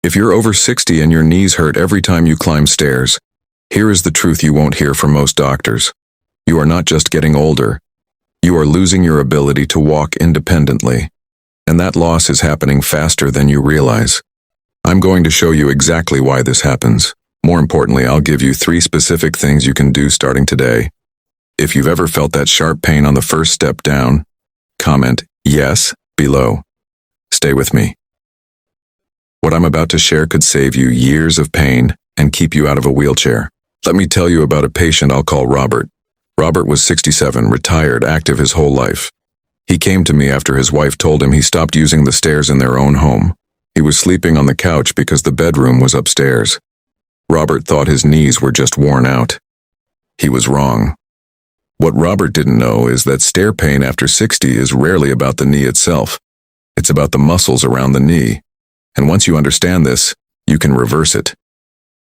If you're over 60 and your knees hurt every time you climb stairs, here is the truth you won't hear from most doctors. You are not just getting older. You are losing your ability to walk independently. And that loss is happening faster than you realize. I'm going to show you exactly why this happens. More importantly, I'll give you 3 specific things you can do starting today. If you've ever felt that sharp pain on the first step down, comment yes below. Stay with me. What I'm about to share could save you years of pain and keep you out of a wheelchair. Let me tell you about a patient I'll call Robert. Robert was 67, retired, active his whole life. He came to me after his wife told him he stopped using the stairs in their own home. He was sleeping on the couch because the bedroom was upstairs. Robert thought his knees were just worn out. He was wrong. What Robert didn't know is that stair pain after 60 is rarely about the knee itself. It's about the muscles around the knee. And once you understand this, you can reverse it.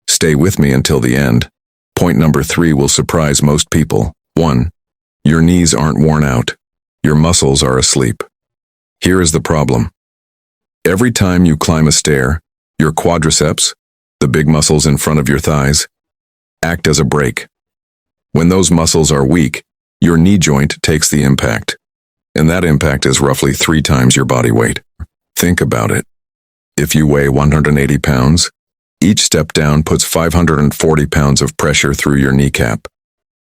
Stay with me until the end. Point number 3 will surprise most people. 1. Your knees aren't worn out. Your muscles are asleep. Here is the problem. Every time you climb a stair, your quadriceps, the big muscles in front of your thighs, act as a brake. When those muscles are weak, your knee joint takes the impact. And that impact is roughly 3 times your body weight. Think about it. If you weigh 180 pounds, each step down puts 540 pounds of pressure through your kneecap.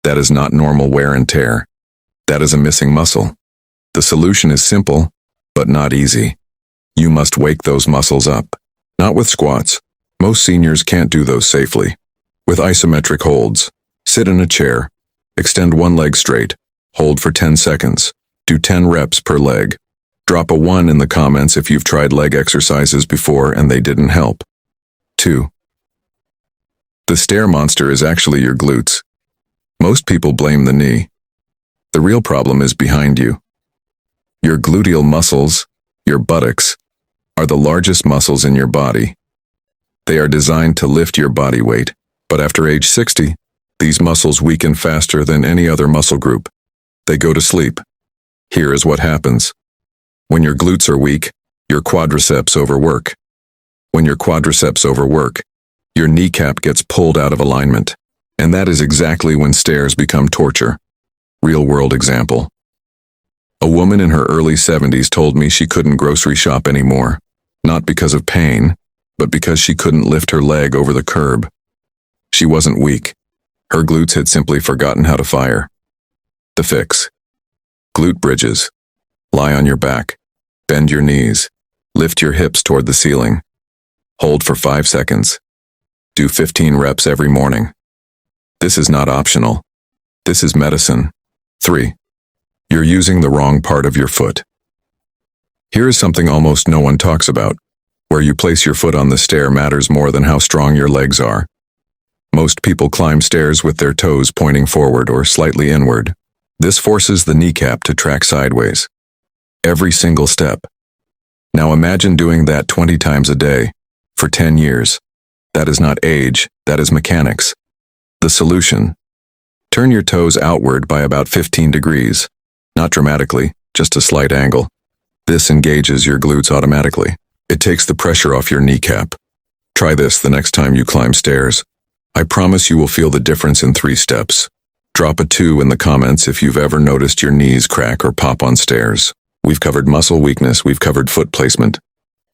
That is not normal wear and tear. That is a missing muscle. The solution is simple, but not easy. You must wake those muscles up. Not with squats. Most seniors can't do those safely. With isometric holds, sit in a chair, extend one leg straight, hold for 10 seconds, do 10 reps per leg. Drop a 1 in the comments if you've tried leg exercises before and they didn't help. 2. The stair monster is actually your glutes. Most people blame the knee. The real problem is behind you. Your gluteal muscles, your buttocks, are the largest muscles in your body. They are designed to lift your body weight, but after age 60, these muscles weaken faster than any other muscle group. They go to sleep. Here is what happens. When your glutes are weak, your quadriceps overwork. When your quadriceps overwork, your kneecap gets pulled out of alignment. And that is exactly when stairs become torture. Real-world example. A woman in her early 70s told me she couldn't grocery shop anymore, not because of pain, but because she couldn't lift her leg over the curb. She wasn't weak. Her glutes had simply forgotten how to fire. The fix. Glute bridges. Lie on your back. Bend your knees. Lift your hips toward the ceiling. Hold for 5 seconds. Do 15 reps every morning. This is not optional. This is medicine. 3. You're using the wrong part of your foot. Here is something almost no one talks about. Where you place your foot on the stair matters more than how strong your legs are. Most people climb stairs with their toes pointing forward or slightly inward. This forces the kneecap to track sideways. Every single step. Now imagine doing that 20 times a day, for 10 years. That is not age, that is mechanics. The solution. Turn your toes outward by about 15 degrees. Not dramatically, just a slight angle. This engages your glutes automatically. It takes the pressure off your kneecap. Try this the next time you climb stairs. I promise you will feel the difference in 3 steps. Drop a 2 in the comments if you've ever noticed your knees crack or pop on stairs. We've covered muscle weakness, we've covered foot placement.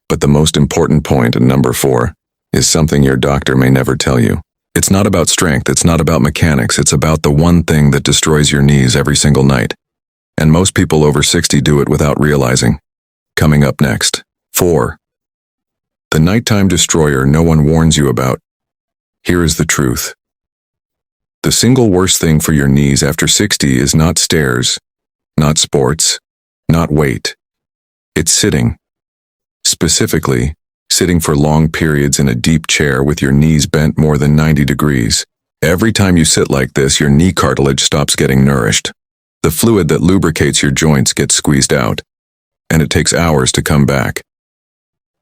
But the most important point, number 4, is something your doctor may never tell you. It's not about strength, it's not about mechanics, it's about the one thing that destroys your knees every single night. And most people over 60 do it without realizing. Coming up next. 4. The nighttime destroyer no one warns you about. Here is the truth. The single worst thing for your knees after 60 is not stairs, not sports, not weight. It's sitting. Specifically, sitting for long periods in a deep chair with your knees bent more than 90 degrees. Every time you sit like this, your knee cartilage stops getting nourished. The fluid that lubricates your joints gets squeezed out, and it takes hours to come back.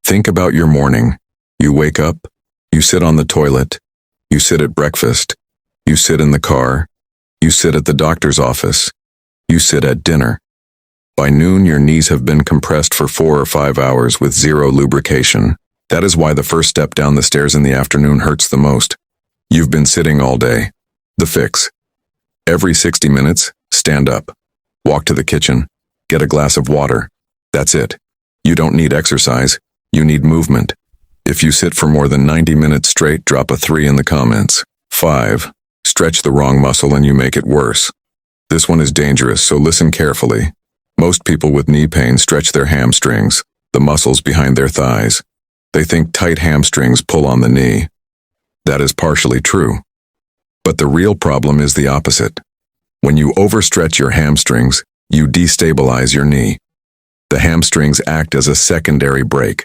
Think about your morning. You wake up, you sit on the toilet, you sit at breakfast, you sit in the car, you sit at the doctor's office, you sit at dinner. By noon, your knees have been compressed for 4 or 5 hours with zero lubrication. That is why the first step down the stairs in the afternoon hurts the most. You've been sitting all day. The fix. Every 60 minutes, stand up. Walk to the kitchen. Get a glass of water. That's it. You don't need exercise. You need movement. If you sit for more than 90 minutes straight, drop a 3 in the comments. 5. Stretch the wrong muscle and you make it worse. This one is dangerous, so listen carefully. Most people with knee pain stretch their hamstrings, the muscles behind their thighs. They think tight hamstrings pull on the knee. That is partially true. But the real problem is the opposite. When you overstretch your hamstrings, you destabilize your knee. The hamstrings act as a secondary brake.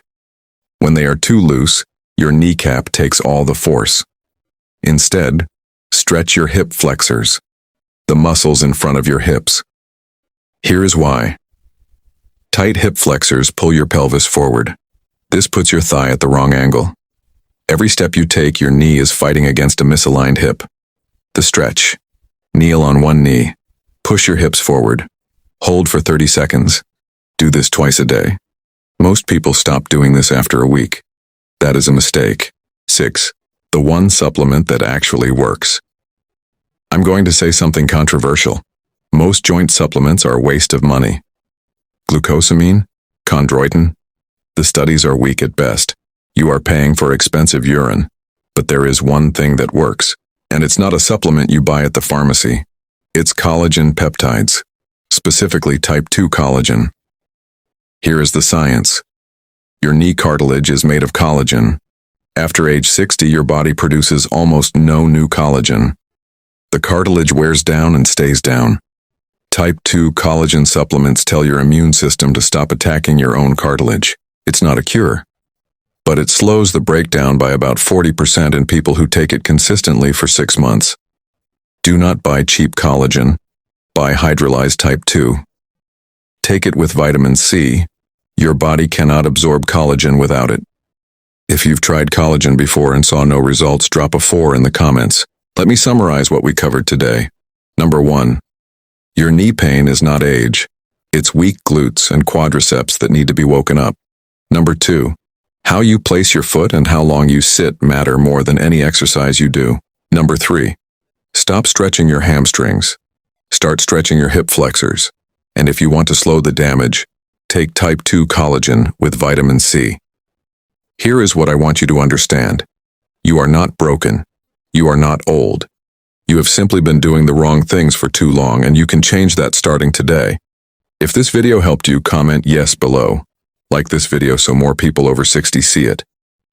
When they are too loose, your kneecap takes all the force. Instead, stretch your hip flexors, the muscles in front of your hips. Here is why. Tight hip flexors pull your pelvis forward. This puts your thigh at the wrong angle. Every step you take, your knee is fighting against a misaligned hip. The stretch. Kneel on one knee. Push your hips forward. Hold for 30 seconds. Do this twice a day. Most people stop doing this after a week. That is a mistake. 6. The one supplement that actually works. I'm going to say something controversial. Most joint supplements are a waste of money. Glucosamine? Chondroitin? The studies are weak at best. You are paying for expensive urine. But there is one thing that works. And it's not a supplement you buy at the pharmacy. It's collagen peptides. Specifically type 2 collagen. Here is the science. Your knee cartilage is made of collagen. After age 60, your body produces almost no new collagen. The cartilage wears down and stays down. Type 2 collagen supplements tell your immune system to stop attacking your own cartilage. It's not a cure, but it slows the breakdown by about 40% in people who take it consistently for 6 months. Do not buy cheap collagen. Buy hydrolyzed type 2. Take it with vitamin C. Your body cannot absorb collagen without it. If you've tried collagen before and saw no results, drop a 4 in the comments. Let me summarize what we covered today. Number 1. Your knee pain is not age. It's weak glutes and quadriceps that need to be woken up. Number 2. How you place your foot and how long you sit matter more than any exercise you do. Number 3. Stop stretching your hamstrings. Start stretching your hip flexors. And if you want to slow the damage, take type 2 collagen with vitamin C. Here is what I want you to understand. You are not broken. You are not old. You have simply been doing the wrong things for too long, and you can change that starting today. If this video helped you, comment yes below. Like this video so more people over 60 see it.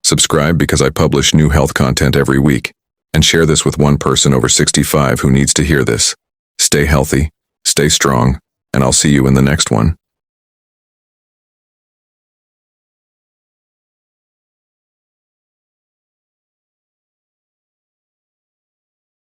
Subscribe because I publish new health content every week. And share this with one person over 65 who needs to hear this. Stay healthy, stay strong, and I'll see you in the next one.